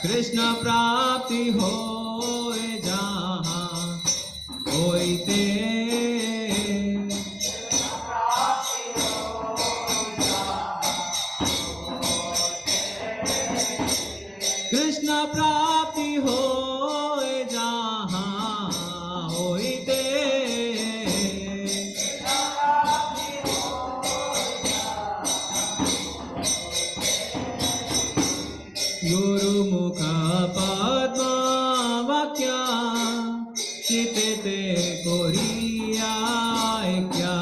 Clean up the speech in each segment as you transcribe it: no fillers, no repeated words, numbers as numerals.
कृष्ण प्राप्ति होए जहाँ होइते कृष्ण प्राप्ति होए जहाँ होइते गुरुमुख पद्मा वाक्य चिते कोरिया क्या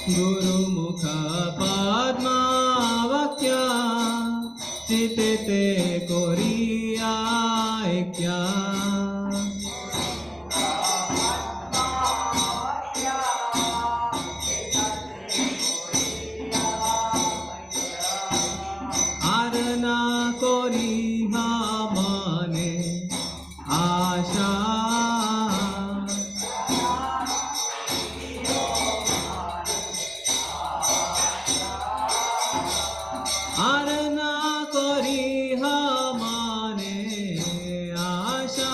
गुरुमुख पद्मा वाक्य चिते कोरिया क्या आरना कोरी माने आशा आरना कोरी माने आशा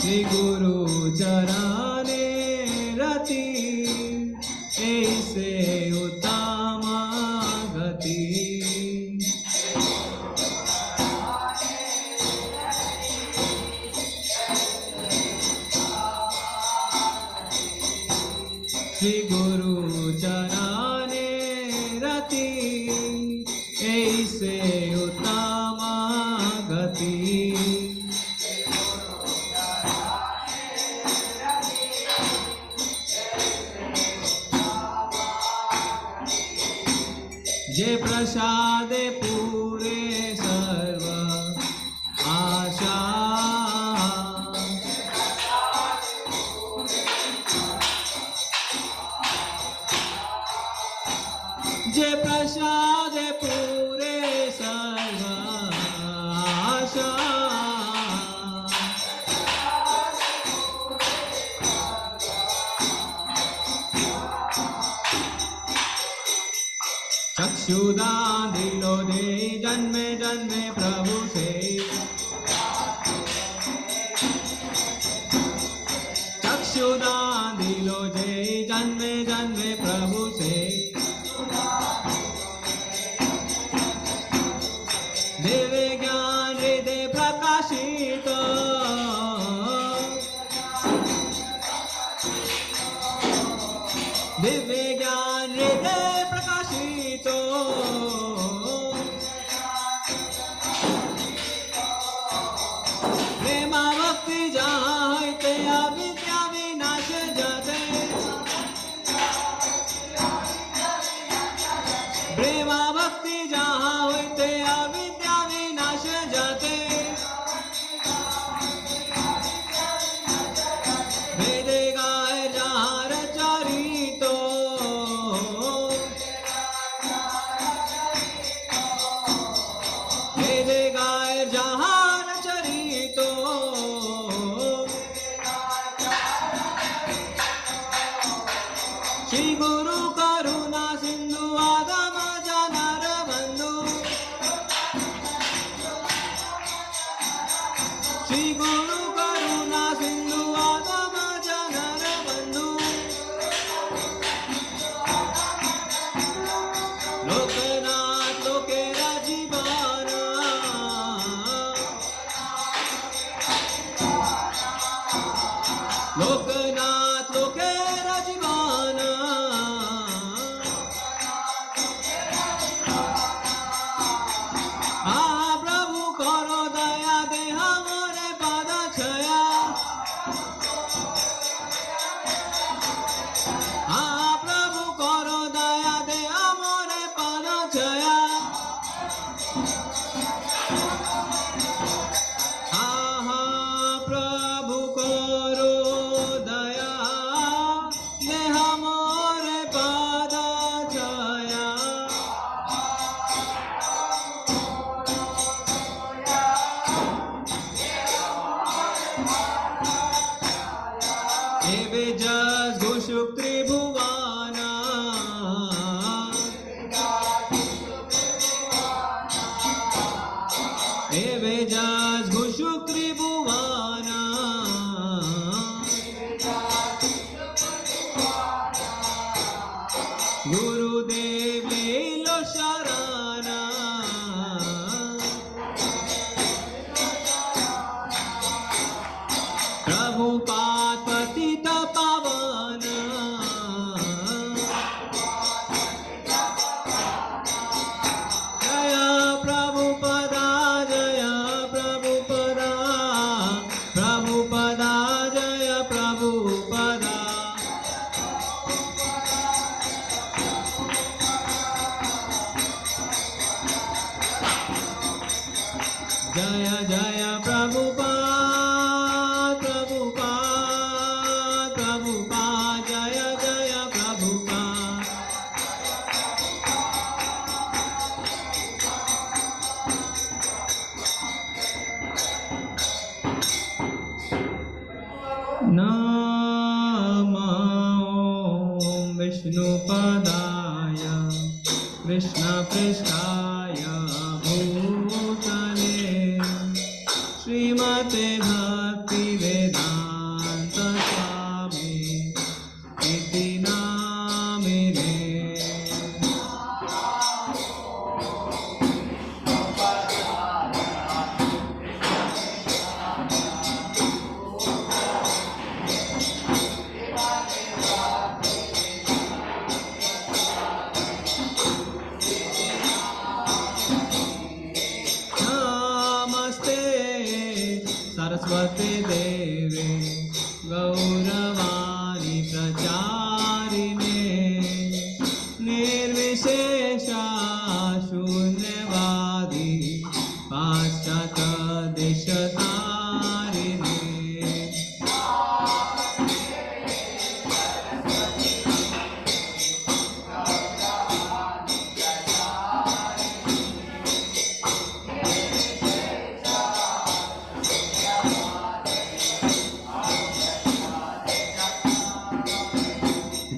श्री गुरु चरणे रति ऐसे उत्तम गति श्री गुरु चरणे रति ऐसे उत्तम गति जे प्रसाद पूरे सर्व आशा जे प्रसाद पूरे सर्व आशा चक्षुदान दिलो दे जन्मे जन्मे प्रभु से चक्षुदान दिलो दे जन्मे जन्मे प्रभु से देवे ज्ञान हृदय प्रकाशित दिव्य ज्ञान हृदय प्रकाशित प्रेमा भक्ति जहाँ होते अविद्या विनाश जाते प्रेमा भक्ति जहाँ होते अविद्या विनाश जाते वेदे गाए जहाँ रचरितो वेदे गाए जहाँ रचरितो श्री गुरु करुणा सिंधु आगम जनार बंधु श्री गुरु करुणा सिंधु आगम जनार बंधु लोकनाथ लोकेरा जीवाना लोकनाथ लोकेरा जीवाना प्रभु करो दया दे हमरे पद छया प्रभु करो दया दे हमरे पद Evejas Gushukri Bhuvana Gurudev Lilo Sharana Prabhupada Patita Pavana Jaya Prabhupada Jaya Prabhupada Prabhupada Jaya Prabhupada Jaya Jaya Prabhupada Prabhupada Prabhupada Jaya Jaya Prabhupada Nama Om Vishnu Padaya Krishna Prestaya Bhutale Srimate Bhakti Vedanta Swami Iti Namine Namaste Saraswati Devi Gauravani Pracharine Nirvishesha Shunyavadi Paschata Deshatarine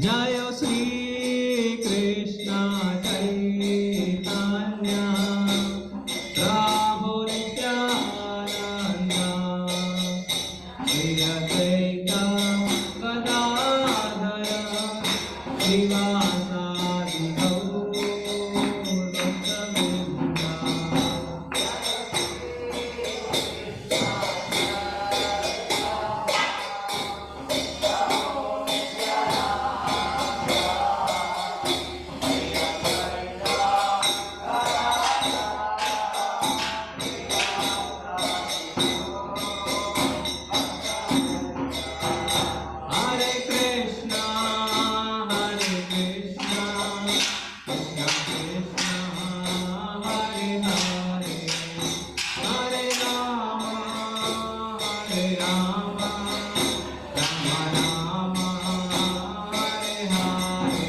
Jaya Sri Krishna Chaitanya Prabhu Nityananda Shri Advaita Gadadhara Srivasadi Gaur Bhaktavinda Hare Krishna, Hare Krishna, Krishna Krishna, Hare Hare, Hare Rama, Hare Rama, Rama Rama, Hare Hare.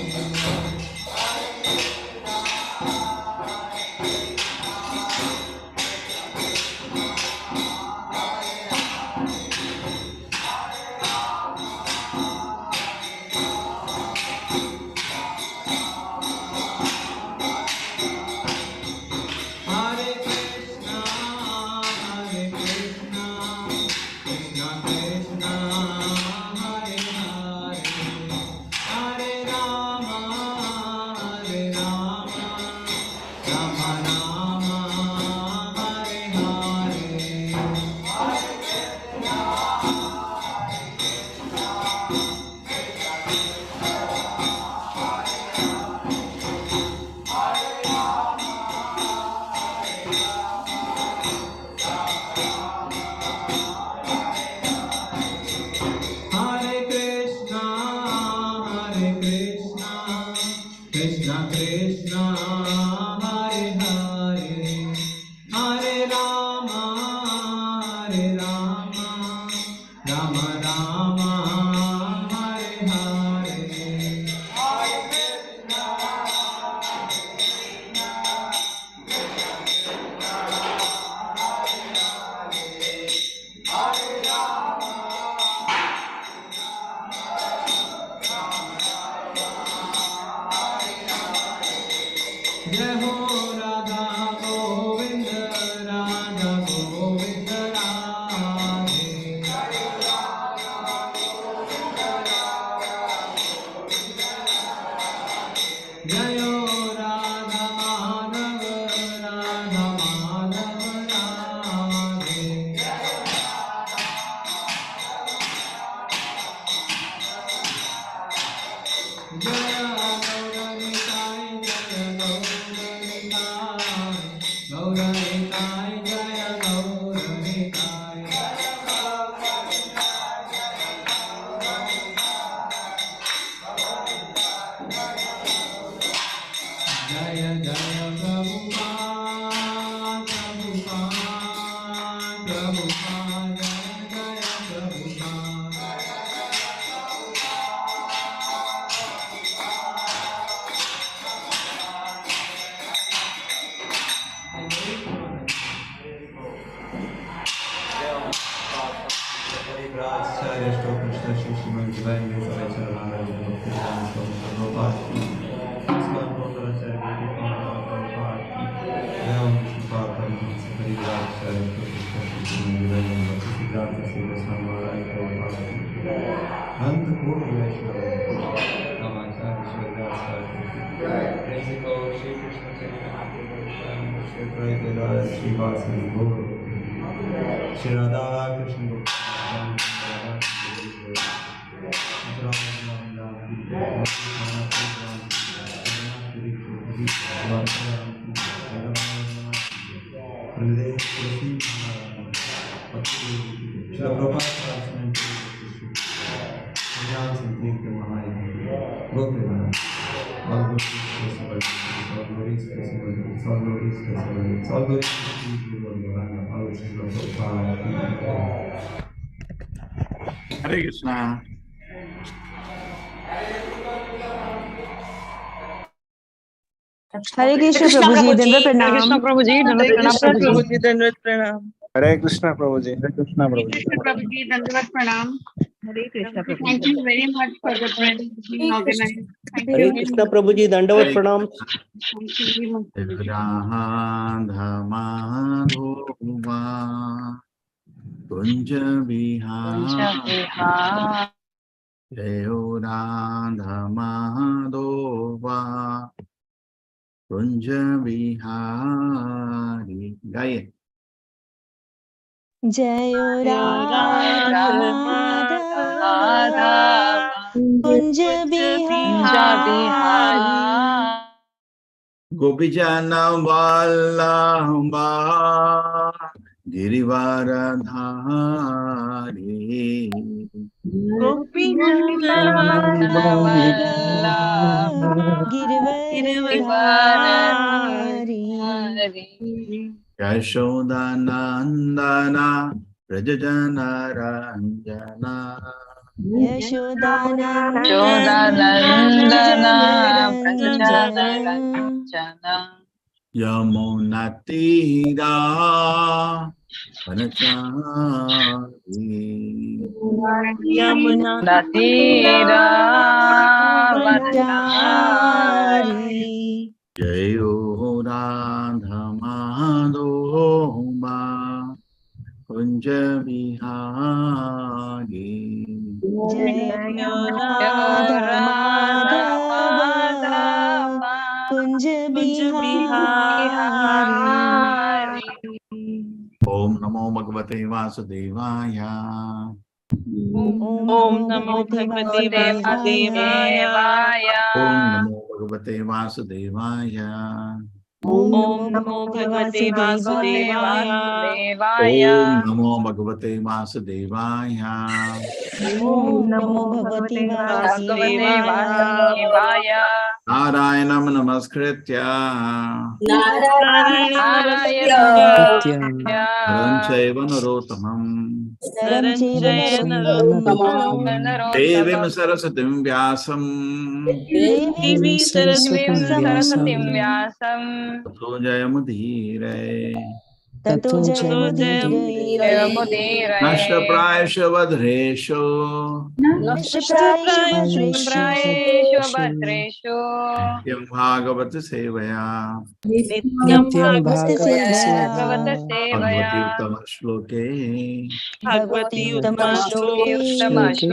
Hare Krishna, Hare Krishna, Krishna Krishna, Hare Hare, Hare Rama, Hare Rama, Rama Rama, Hare Hare Krishna, Hare Krishna, Krishna Krishna, Hare Hare, Hare Rama, Hare Rama, Rama Rama, Hare Hare. Jai Ho Radha Govinda Radha Shri Radha Krishna Gopal Hare Krishna. Hare Krishna Prabhuji, Dandavat Hare Krishna Pranam. Prabhuji, Dandavat Pranam Prabhuji. Dandavat Pranam. Hare Krishna Prabhuji. Hare Krishna, Hare Prabhuji. Krishna Prabhuji, Dandavat Pranam. Hare Krishna Prabhuji, Prabhuji. thank you very much for the training being organized. Thank you Hare very Krishna much. Prabhuji, Dandavat Pranam. Thank you very much. Madhova Kunja Vihar Jayo Radha Madhova Kunja Vihari. Gaye. Jayo Radha Madhava Kunj Bihari. Gopijana Vallabha Girivaradhari. Girivardhari. Yashoda Nandana Rajajana Ranjana Chodhanandana Yodanandana Yamunatira Vanachari Yamuna Natira Vanachari. Jayo Radha Madhova Kunja Vihari. Jayo Radha Madhava Kunj Bihari. Om Namo Bhagavate Vasudevaya. Om Namo Bhagavate Vasudevaya. Om Namo Bhagavate Vasudevaya. Om Namo Bhagavate Vasudevaya. Om Namo Bhagavate Vasudevaya. Om Namo Bhagavate Vasudevaya. Narayanam Namaskritya Naram Chaiva Narottamam Naram Chaiva Narottamam Devim Sarasatim Vyasam Devim Saraswatam Vyasam Tato Jayamudhire Tato Jayamudire Nashta Prayasha Vadresho Nashtaprayasha Bhadreshu Nityam Bhagavata Sevaya Nityam Bhagavata Sevaya Bhagavati Uttama Shloke Bhagavati Uttama Shloke Bhavati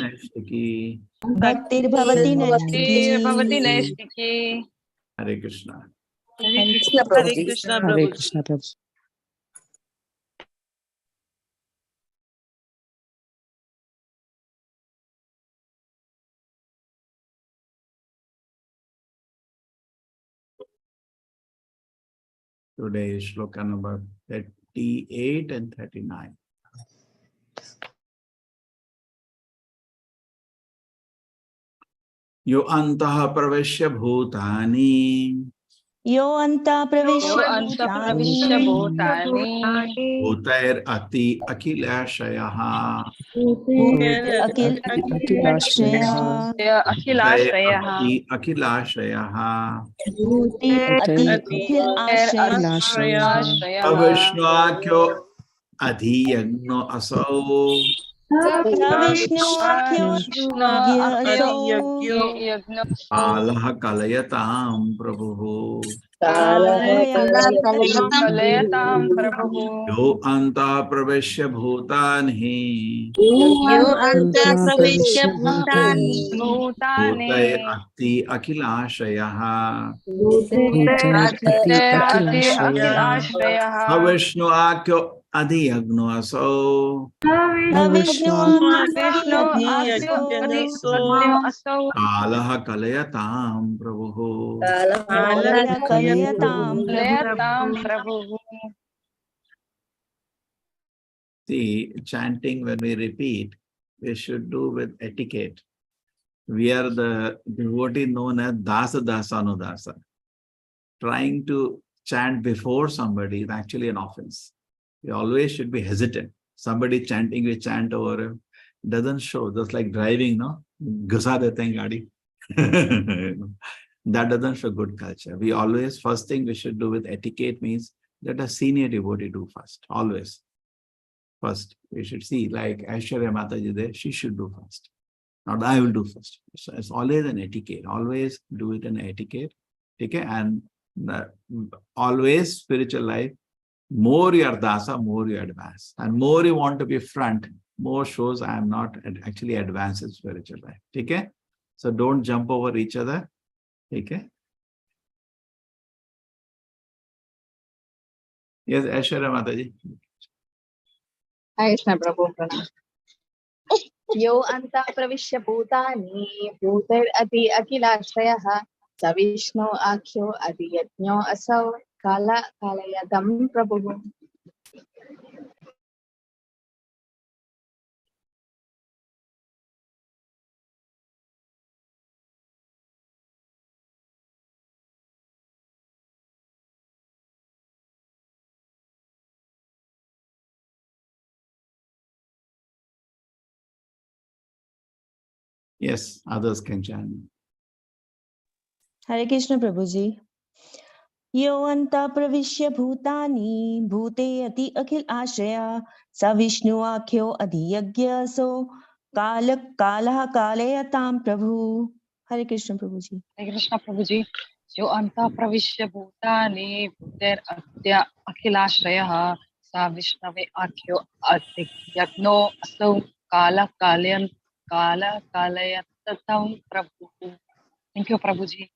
Naistiki. Bhaktir Bhavati Naistiki. Bhavati Naistiki. Hare Krishna. Hare Krishna Prabhuji. Today is shloka number 38 and 39. Yo antah praveshya bhutani यो अन्ता प्रविश्य यो अन्त प्रविश्य भूतानि bhutair ati akilashayah अखिल अखिलाश्रयः अखिलाश्रयः akilashayah भूति अति अखिल आश्रयः आश्रयः Avishnuakyo adhiyagno asau सविष्णु आख्यो Vishnu अव्यसो यज्ञ आलह कलयताम प्रभुः कलयतां प्रभुः यो अन्तः प्रविश्य भूतानि यो अन्ता प्रविश्य भूतानि भूतानि भूतैरति अखिलाशयः अखिलाश्रयः सविष्णुआख्यो अधियज्ञो असौ सविष्णु विष्णु आख्यो असौ कालः कलयताम प्रभुः कलयतां कलयतां प्रभुः. See, chanting when we repeat, we should do with etiquette. We are the devotee known as Dasa Dasanudasa. Trying to chant before somebody is actually an offense. We always should be hesitant. Somebody chanting, we chant over him. Doesn't show, just like driving, no? Gusa dete hain gaadi. That doesn't show good culture. We always, first thing we should do with etiquette means let a senior devotee do first, always. First, we should see, like Aishwarya Mataji there, she should do first. Not I will do first. So it's always an etiquette. Always do it in etiquette. Okay? And always spiritual life, more you are dasa, more you advance. And more you want to be front, more shows I am not actually advanced in spiritual life. Okay? So don't jump over each other. Okay? Yes, Aishwarya Mataji. Krishna प्रभु प्रणाम. यो अन्तः प्रविश्य भूतानि भूतैरति अखिलाश्रयः स विष्णु आख्यो अधियज्ञो असौ कालयतं प्रभुः. Yes, others can chant. हरे कृष्ण प्रभु जी. यो अन्ता प्रविश्य भूतानि भूते अति अखिल आश्रया स विष्णु आख्यो अधियज्ञसो कालः कालयतां प्रभु. हरे कृष्ण प्रभु जी. हरे कृष्ण प्रभु जी. जो अंतः प्रविश्य भूतानि भूतैरत्य अखिलाश्रयः सा विष्णवे आख्यो अधियज्ञो असौ कालयतं प्रभुः. थैंक यू प्रभु जी.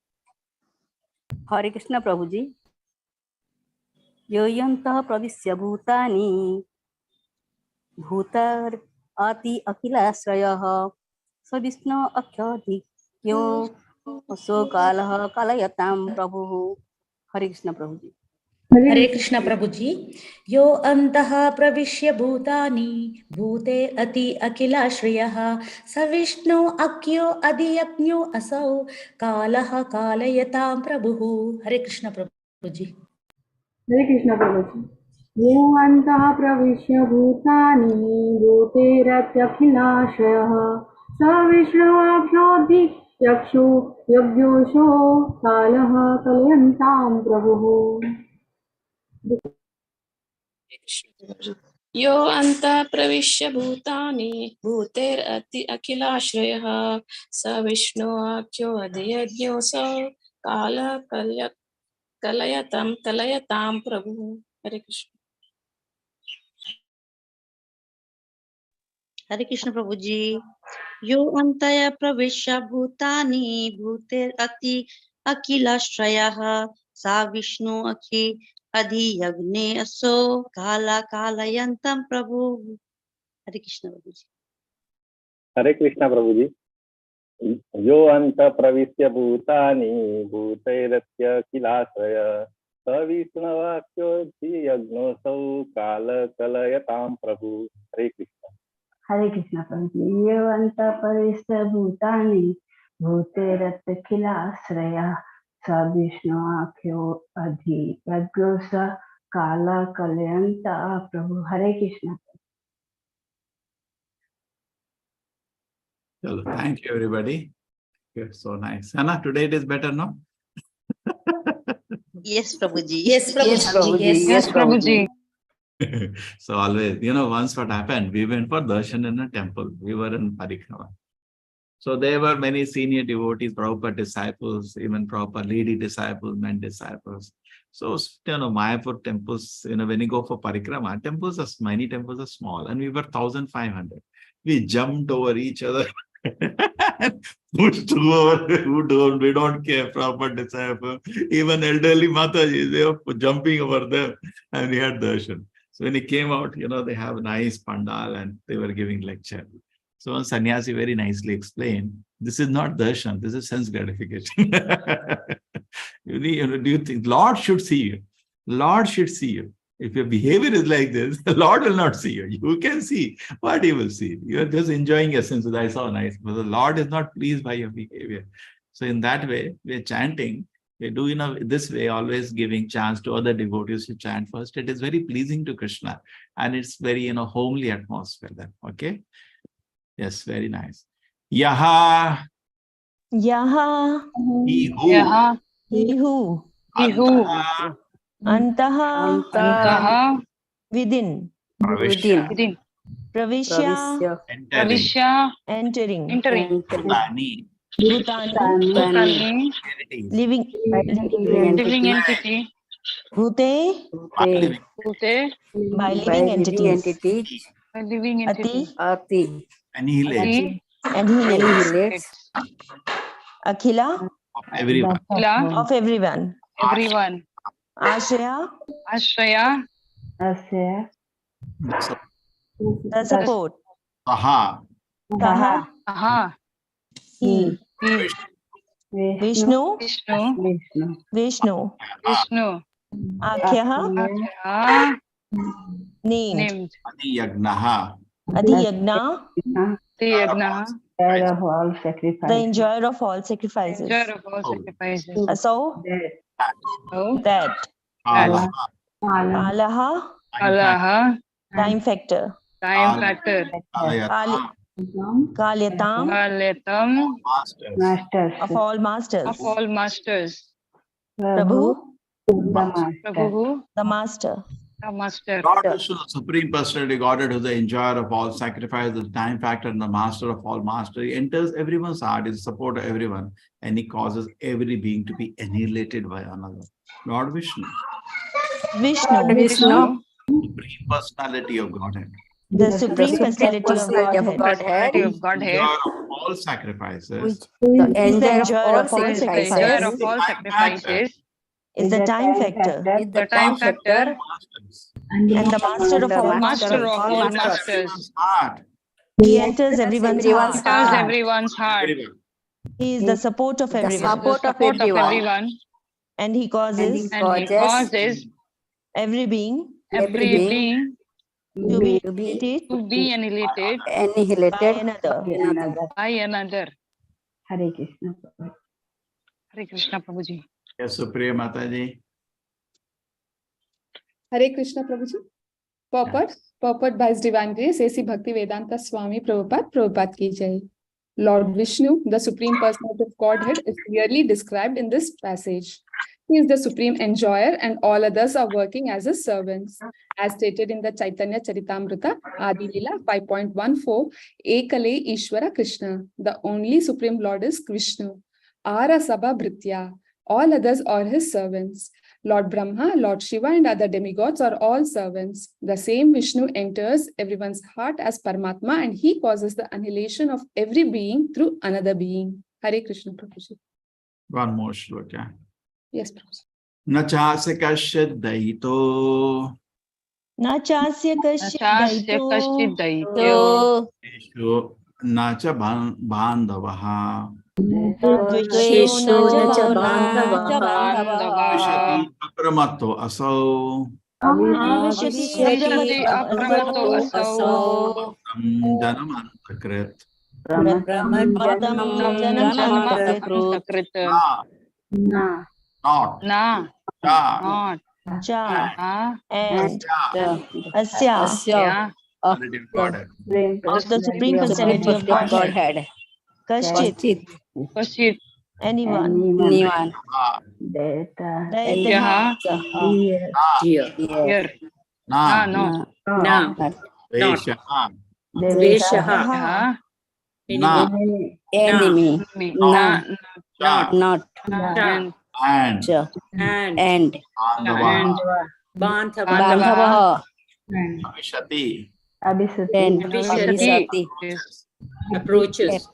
हरे कृष्ण प्रभु जी. योऽन्तः प्रविश्य भूतानि भूतैरति अखिलाश्रयः स विष्णु अख्योऽधियज्ञो असौ कालः कालयतां प्रभुः. हरे कृष्ण प्रभु जी. हरे कृष्ण प्रभु जी. यो अन्तः प्रविश्य भूतानि भूते अति अखिलाश्रयः स विष्णु अख्यो अधियज्ञो असौ कालः कालयतां प्रभुः. हरे कृष्ण प्रभु जी. हरे कृष्ण प्रभु जी. यो अन्तः प्रविश्य भूतानि भूतैरत्यखिलाश्रयः स विष्णुवाख्योऽधियज्ञो यज्ञोऽसौ कालः कलयन्तां प्रभुः. यो अन्तः प्रविश्य भूतानि भूतैरति अखिलाश्रयः स विष्णुवाख्यो अधियज्ञोऽसौ कालः कलयतां प्रभुः. हरे कृष्ण. हरे कृष्ण प्रभु जी. यो अन्तः प्रविश्य भूतानि भूतैरति अखिलाश्रयः सा विष्णु अधियज्ञे असौ कालयन्तं प्रभु. हरे कृष्ण प्रभु जी. हरे कृष्ण प्रभु जी. यो अन्तः प्रविश्य भूतानि भूतैरत्यखिलाश्रयः सविष्णवाक्योऽधियज्ञोऽसौ कालकलयतां प्रभु। हरे कृष्ण। हरे कृष्ण प्रभु जी। येवंत परिश्र भूतानि भूतेरत्खिलाश्रया स विष्णु आख्यो अधियज्ञो स काल कलयंत प्रभु। हरे Krishna. Chalo, thank you, everybody. You're so nice. Anna, today it is better, no? Yes, Prabhuji. Yes, Prabhuji. Yes. Yes, Prabhuji. So always, once what happened, we went for darshan in a temple. We were in Parikrama. So there were many senior devotees, proper disciples, even proper lady disciples, men disciples. So, Mayapur temples, when you go for Parikrama, many temples are small, and we were 1,500. We jumped over each other. Pushed over, we don't care, proper disciple. Even elderly Mataji, they were jumping over them, and we had darshan. So when he came out, they have a nice pandal and they were giving lecture. So one sannyasi very nicely explained, this is not darshan, this is sense gratification. Do you think Lord should see you? Lord should see you. If your behavior is like this, the Lord will not see you. You can see what he will see. You are just enjoying your senses. I saw nice, but the Lord is not pleased by your behavior. So in that way, we are chanting. We do this way, always giving chance to other devotees to chant first. It is very pleasing to Krishna, and it's very homely atmosphere then. Okay. Yes, very nice. Yaha. Yaha. He who. Yaha. He who. He who. Antaha. Antaha. Within. Within. Pravishya. Pravishya. Entering. Konkani. Bhutani. Living entity. Bhute. By living entities. By living entity. Ati. Annihilates. Annihilates. Akhila. Of everyone. Of everyone. Everyone. Ashraya. Ashraya. The support. Taha. Taha. Taha. He. Vishnu. Vishnu. Akhyaha. Named. Adiyagnaha. Adiyagna. Enjoyer of all sacrifices. The enjoyer of all sacrifices. Enjoyer of all sacrifices. So that. Alaha. Alaha. Time factor. Time factor. Kalyatam. Masters. Of all masters. Of all masters. Prabhu. Prabhu. The master. The master. Lord Vishnu, the Supreme Personality Godhead, who is the enjoyer of all sacrifices, the time factor, and the master of all master. He enters everyone's heart, is the support of everyone, and he causes every being to be annihilated by another. Lord Vishnu. Vishnu. Supreme Personality of Godhead. The Supreme Personality of Godhead. Enjoyer of all sacrifices. The enjoyer of all Enjoyer of all sacrifices. Is the time factor. The time factor. And the master of all masters. He enters everyone's heart. He is the support of everyone. Support of everyone. And he causes every being to be annihilated by another. Hare Krishna. Hare Krishna, Prabhuji. Yes, Supriya Mataji. Hare Krishna, Prabhuji. Purport by His Divine Grace, A.C. Bhaktivedanta Swami Prabhupada ki jai. Lord Vishnu, the Supreme Personality of Godhead, is clearly described in this passage. He is the supreme enjoyer and all others are working as his servants. As stated in the Chaitanya Charitamrita, Adi Lila 5.14, Ekale Ishvara Krishna, the only Supreme Lord is Vishnu. Ara Sabha Bhritya, all others are his servants. Lord Brahma, Lord Shiva and other demigods are all servants. The same Vishnu enters everyone's heart as Paramatma and he causes the annihilation of every being through another being. Hare Krishna, Prabhuji. One more shloka. Yes, Prabhuji. Nachasya kasyat daito. Nachasya kasyit daito. Nacha bandavaha. द्वेषो न च बान्धवः विशति अप्रमत्तो असौ आविशति अप्रमत्तो असौ जनमन्तकृत् प्रमत्तं जनमन्तकृत् not not च and Asya of the Supreme Personality of Godhead. Kashchit, Kashchit anyone. Yah here na no Vesha Yah na enemy, not and Bandhava, Avishati Abhisati, approaches,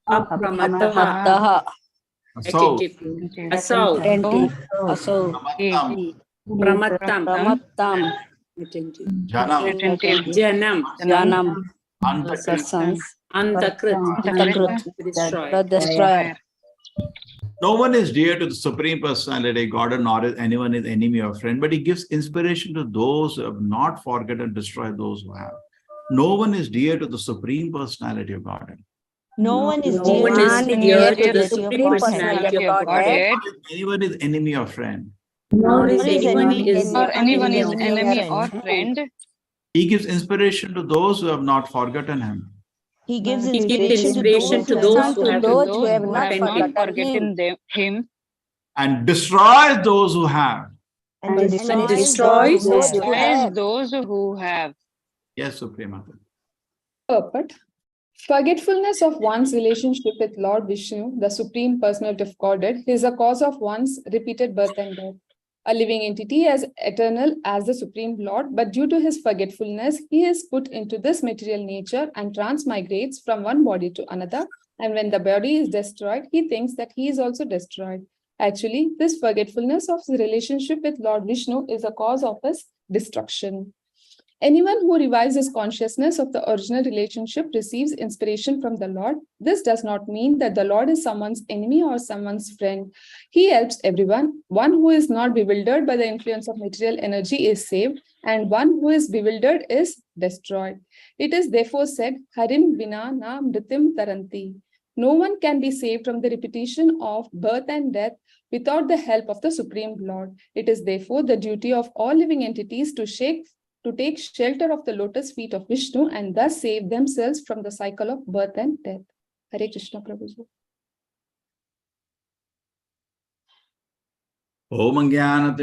Apramattaha, Asau assault, Asau, pramattam, Janam janam, Janam, antakrit, the destroyer. No one is dear to the Supreme Personality, God, nor is anyone is enemy or friend, but he gives inspiration to those who have not forgotten and destroy those who have. No one is dear to the Supreme Personality of God. No one is No one is dear dear to the Supreme Personality of Godhead, Anyone is enemy or friend. nor is anyone is anyone is enemy enemy or or friend. He gives inspiration to those who have not forgotten him. He gives He gives inspiration to those who have those who have Who not have not forgotten forgotten him And destroys those who have. and destroys those who have. those who have. Yes, Suprema. Purport. Forgetfulness of one's relationship with Lord Vishnu, the Supreme Personality of Godhead, is a cause of one's repeated birth and death. A living entity as eternal as the Supreme Lord, but due to his forgetfulness, he is put into this material nature and transmigrates from one body to another. And when the body is destroyed, he thinks that he is also destroyed. Actually, this forgetfulness of his relationship with Lord Vishnu is a cause of his destruction. Anyone who revives his consciousness of the original relationship receives inspiration from the Lord. This does not mean that the Lord is someone's enemy or someone's friend. He helps everyone. One who is not bewildered by the influence of material energy is saved, and one who is bewildered is destroyed. It is therefore said, Harim vina na mritim taranti. No one can be saved from the repetition of birth and death without the help of the Supreme Lord. It is therefore the duty of all living entities to take shelter of the lotus feet of Vishnu and thus save themselves from the cycle of birth and death. Hare Krishna, Prabhuji. Om Jnanatim